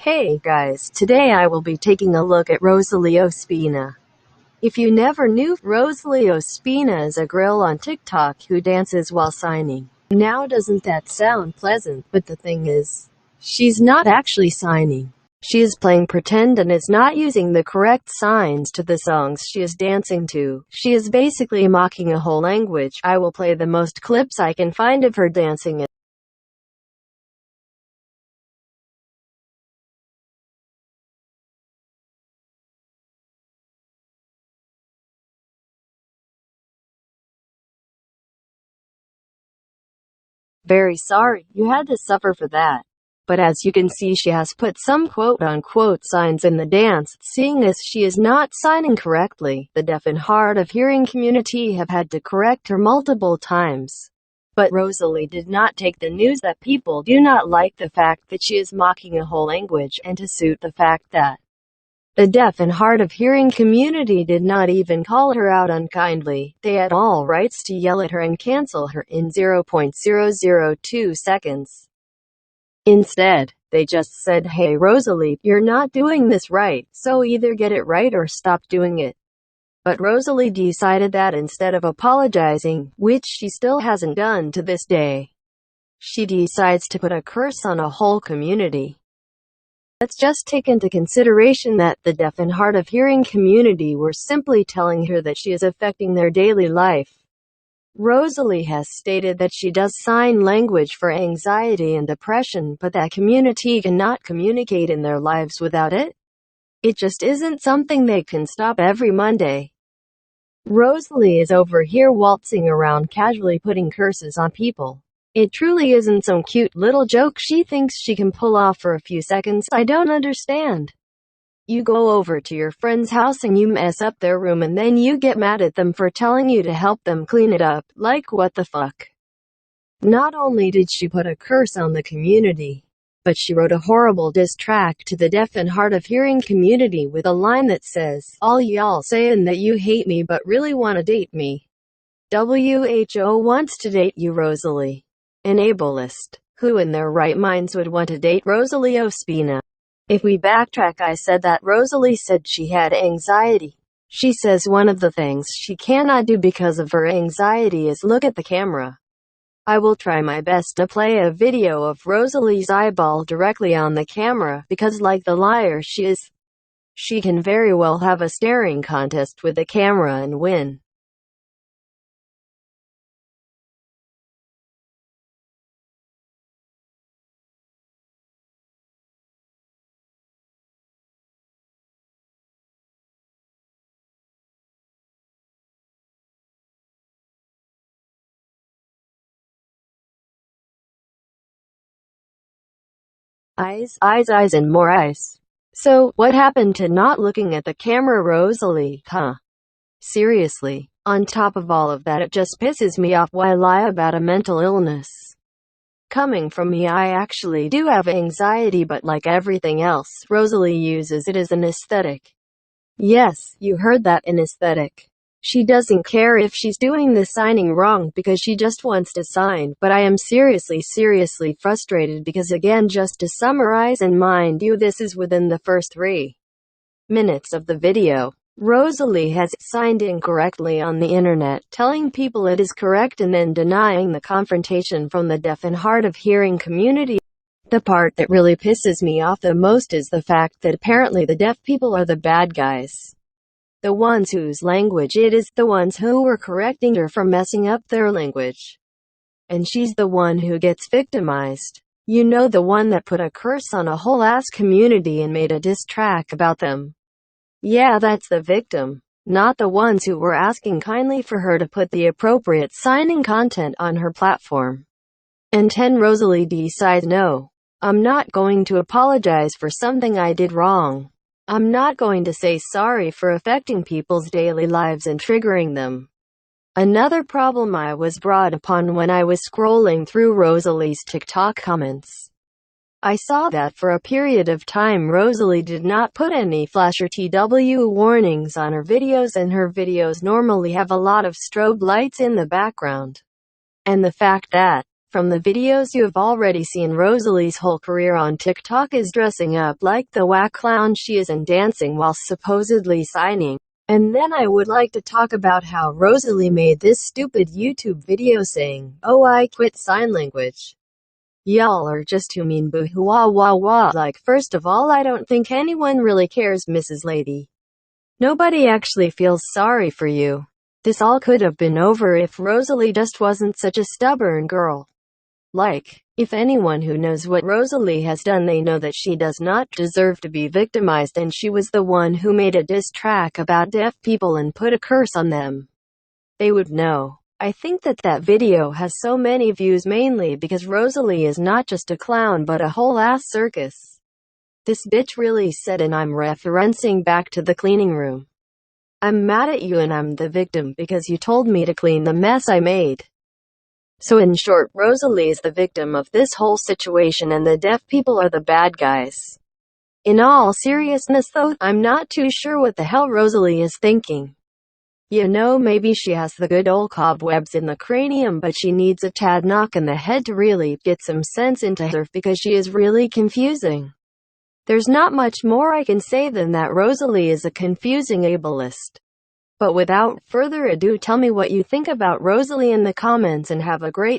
Hey guys, today I will be taking a look at Rosalie Ospina. If you never knew, Rosalie Ospina is a girl on TikTok who dances while signing. Now doesn't that sound pleasant? But the thing is, she's not actually signing. She is playing pretend and is not using the correct signs to the songs she is dancing to. She is basically mocking a whole language. I will play the most clips I can find of her dancing. Very sorry, you had to suffer for that. But as you can see, she has put some quote-unquote signs in the dance. Seeing as she is not signing correctly, the deaf and hard of hearing community have had to correct her multiple times. But Rosalie did not take the news that people do not like the fact that she is mocking a whole language, and to suit the fact that the deaf and hard of hearing community did not even call her out unkindly. They had all rights to yell at her and cancel her in 0.002 seconds. Instead, they just said, "Hey Rosalie, you're not doing this right, so either get it right or stop doing it." But Rosalie decided that instead of apologizing, which she still hasn't done to this day, she decides to put a curse on a whole community. Let's just take into consideration that the deaf and hard of hearing community were simply telling her that she is affecting their daily life. Rosalie has stated that she does sign language for anxiety and depression, but that community cannot communicate in their lives without it. It just isn't something they can stop every Monday. Rosalie is over here waltzing around casually putting curses on people. It truly isn't some cute little joke she thinks she can pull off for a few seconds. I don't understand. You go over to your friend's house and you mess up their room and then you get mad at them for telling you to help them clean it up. Like, what the fuck? Not only did she put a curse on the community, but she wrote a horrible diss track to the deaf and hard of hearing community with a line that says, "All y'all saying that you hate me but really wanna date me. WHO wants to date you, Rosalie. An ableist. Who in their right minds would want to date Rosalie Ospina?" If we backtrack, I said that Rosalie said she had anxiety. She says one of the things she cannot do because of her anxiety is look at the camera. I will try my best to play a video of Rosalie's eyeball directly on the camera, because like the liar she is, she can very well have a staring contest with the camera and win. Eyes, and more eyes. So, what happened to not looking at the camera, Rosalie, huh? Seriously. On top of all of that, it just pisses me off why lie about a mental illness. Coming from me, I actually do have anxiety, but like everything else, Rosalie uses it as an aesthetic. Yes, you heard that, an aesthetic. She doesn't care if she's doing the signing wrong because she just wants to sign. But I am seriously frustrated because, again, just to summarize, and mind you, this is within the first 3 minutes of the video, Rosalie has signed incorrectly on the internet, telling people it is correct and then denying the confrontation from the deaf and hard of hearing community. The part that really pisses me off the most is the fact that apparently the deaf people are the bad guys. The ones whose language it is, the ones who were correcting her for messing up their language. And she's the one who gets victimized. You know, the one that put a curse on a whole ass community and made a diss track about them. Yeah, that's the victim. Not the ones who were asking kindly for her to put the appropriate signing content on her platform. And 10 Rosalie decides, no, I'm not going to apologize for something I did wrong. I'm not going to say sorry for affecting people's daily lives and triggering them. Another problem I was brought upon when I was scrolling through Rosalie's TikTok comments. I saw that for a period of time Rosalie did not put any flash or TW warnings on her videos, and her videos normally have a lot of strobe lights in the background. And the fact that From the videos you have already seen, Rosalie's whole career on TikTok is dressing up like the whack clown she is and dancing while supposedly signing. And then I would like to talk about how Rosalie made this stupid YouTube video saying, "Oh, I quit sign language. Y'all are just too mean, boo-hoo, wah wah wah." Like, first of all, I don't think anyone really cares, Mrs. Lady. Nobody actually feels sorry for you. This all could have been over if Rosalie just wasn't such a stubborn girl. Like, if anyone who knows what Rosalie has done, they know that she does not deserve to be victimized, and she was the one who made a diss track about deaf people and put a curse on them. They would know. I think that video has so many views mainly because Rosalie is not just a clown but a whole ass circus. This bitch really said, and I'm referencing back to the cleaning room, "I'm mad at you and I'm the victim because you told me to clean the mess I made." So in short, Rosalie is the victim of this whole situation and the deaf people are the bad guys. In all seriousness though, I'm not too sure what the hell Rosalie is thinking. You know, maybe she has the good old cobwebs in the cranium, but she needs a tad knock in the head to really get some sense into her because she is really confusing. There's not much more I can say than that Rosalie is a confusing ableist. But without further ado, tell me what you think about Rosalie in the comments and have a great